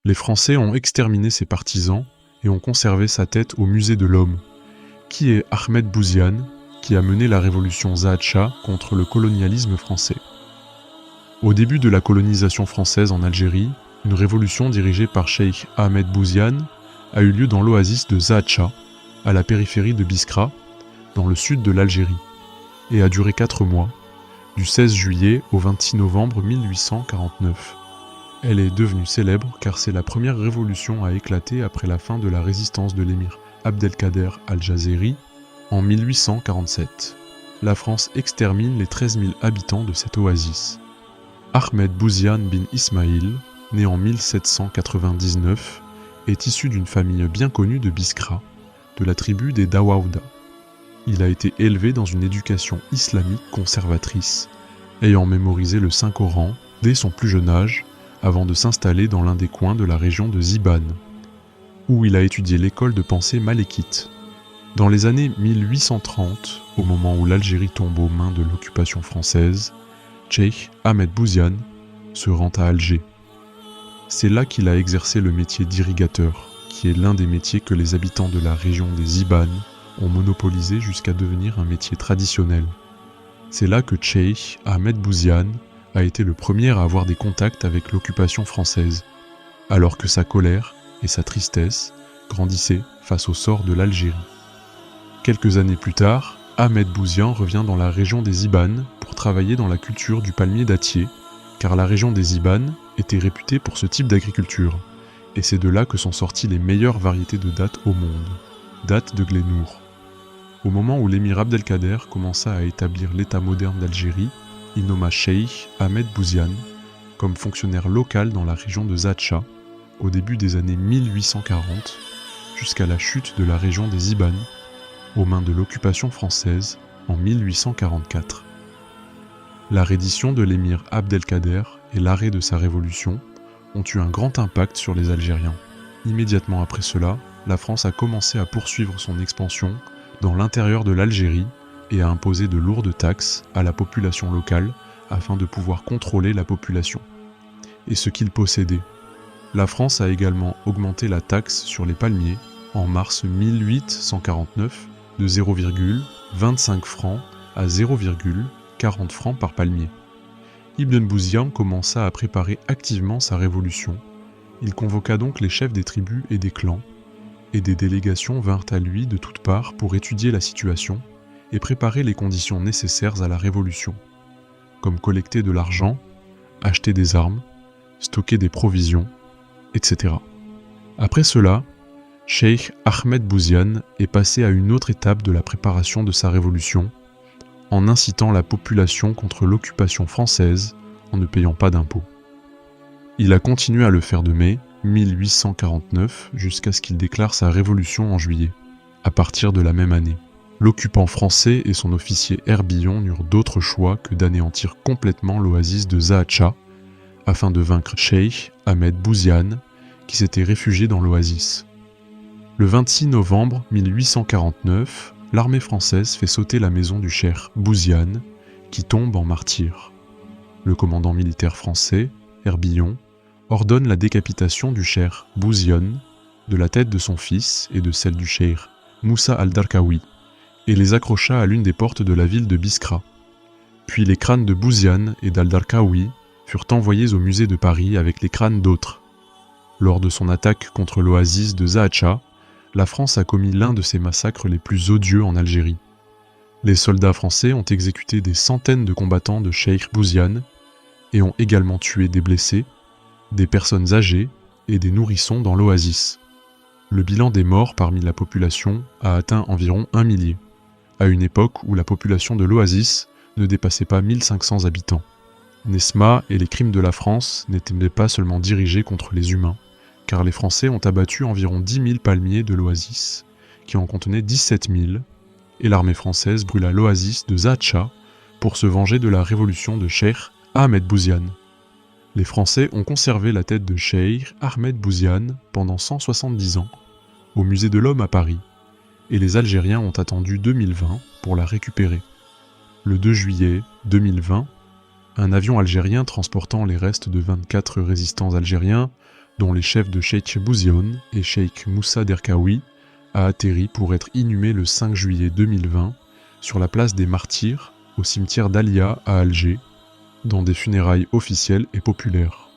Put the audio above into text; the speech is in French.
Les Français ont exterminé ses partisans et ont conservé sa tête au musée de l'Homme. Qui est Ahmed Bouziane, qui a mené la révolution Zahad Shah contre le colonialisme français. Au début de la colonisation française en Algérie, une révolution dirigée par Cheikh Ahmed Bouziane a eu lieu dans l'oasis de Zahad Shah, à la périphérie de Biskra, dans le sud de l'Algérie, et a duré 4 mois, du 16 juillet au 26 novembre 1849. Elle est devenue célèbre car c'est la première révolution à éclater après la fin de la résistance de l'émir Abdelkader al-Jazeri en 1847. La France extermine les 13 000 habitants de cette oasis. Ahmed Bouziane bin Ismaïl, né en 1799, est issu d'une famille bien connue de Biskra, de la tribu des Dawaouda. Il a été élevé dans une éducation islamique conservatrice, ayant mémorisé le Saint-Coran dès son plus jeune âge, avant de s'installer dans l'un des coins de la région de Ziban, où il a étudié l'école de pensée malékite. Dans les années 1830, au moment où l'Algérie tombe aux mains de l'occupation française, Cheikh Ahmed Bouziane se rend à Alger. C'est là qu'il a exercé le métier d'irrigateur, qui est l'un des métiers que les habitants de la région des Ziban ont monopolisé jusqu'à devenir un métier traditionnel. C'est là que Cheikh Ahmed Bouziane a été le premier à avoir des contacts avec l'occupation française, alors que sa colère et sa tristesse grandissaient face au sort de l'Algérie. Quelques années plus tard, Ahmed Bouziane revient dans la région des Ziban pour travailler dans la culture du palmier dattier, car la région des Ziban était réputée pour ce type d'agriculture, et c'est de là que sont sorties les meilleures variétés de dattes au monde, dattes de Glénour. Au moment où l'émir Abdelkader commença à établir l'État moderne d'Algérie, il nomma Cheikh Ahmed Bouziane comme fonctionnaire local dans la région de Zahad Shah au début des années 1840 jusqu'à la chute de la région des Ziban aux mains de l'occupation française en 1844. La reddition de l'émir Abdelkader et l'arrêt de sa révolution ont eu un grand impact sur les Algériens. Immédiatement après cela, la France a commencé à poursuivre son expansion dans l'intérieur de l'Algérie et à imposer de lourdes taxes à la population locale afin de pouvoir contrôler la population et ce qu'ils possédaient. La France a également augmenté la taxe sur les palmiers en mars 1849 de 0,25 francs à 0,40 francs par palmier. Ibn Bouziane commença à préparer activement sa révolution. Il convoqua donc les chefs des tribus et des clans, et des délégations vinrent à lui de toutes parts pour étudier la situation et préparer les conditions nécessaires à la révolution, comme collecter de l'argent, acheter des armes, stocker des provisions, etc. Après cela, Cheikh Ahmed Bouziane est passé à une autre étape de la préparation de sa révolution, en incitant la population contre l'occupation française en ne payant pas d'impôts. Il a continué à le faire de mai 1849 jusqu'à ce qu'il déclare sa révolution en juillet, à partir de la même année. L'occupant français et son officier Herbillon n'eurent d'autre choix que d'anéantir complètement l'oasis de Zahad Shah afin de vaincre Cheikh Ahmed Bouziane qui s'était réfugié dans l'oasis. Le 26 novembre 1849, l'armée française fait sauter la maison du cheikh Bouziane qui tombe en martyr. Le commandant militaire français, Herbillon, ordonne la décapitation du cheikh Bouziane, de la tête de son fils et de celle du cheikh Moussa al-Darkawi, et les accrocha à l'une des portes de la ville de Biskra. Puis les crânes de Bouziane et d'al-Darkawi furent envoyés au musée de Paris avec les crânes d'autres. Lors de son attaque contre l'oasis de Zahad Shah, la France a commis l'un de ses massacres les plus odieux en Algérie. Les soldats français ont exécuté des centaines de combattants de Cheikh Bouziane et ont également tué des blessés, des personnes âgées et des nourrissons dans l'oasis. Le bilan des morts parmi la population a atteint environ 1 millier, à une époque où la population de l'oasis ne dépassait pas 1500 habitants. Nesma et les crimes de la France n'étaient pas seulement dirigés contre les humains, car les Français ont abattu environ 10 000 palmiers de l'oasis, qui en contenaient 17 000, et l'armée française brûla l'oasis de Zahad Shah pour se venger de la révolution de Cheikh Ahmed Bouziane. Les Français ont conservé la tête de Cheikh Ahmed Bouziane pendant 170 ans, au musée de l'Homme à Paris, et les Algériens ont attendu 2020 pour la récupérer. Le 2 juillet 2020, un avion algérien transportant les restes de 24 résistants algériens dont les chefs de Cheikh Bouziane et Cheikh Moussa Derkaoui, a atterri pour être inhumé le 5 juillet 2020 sur la place des Martyrs, au cimetière d'Alia à Alger, dans des funérailles officielles et populaires.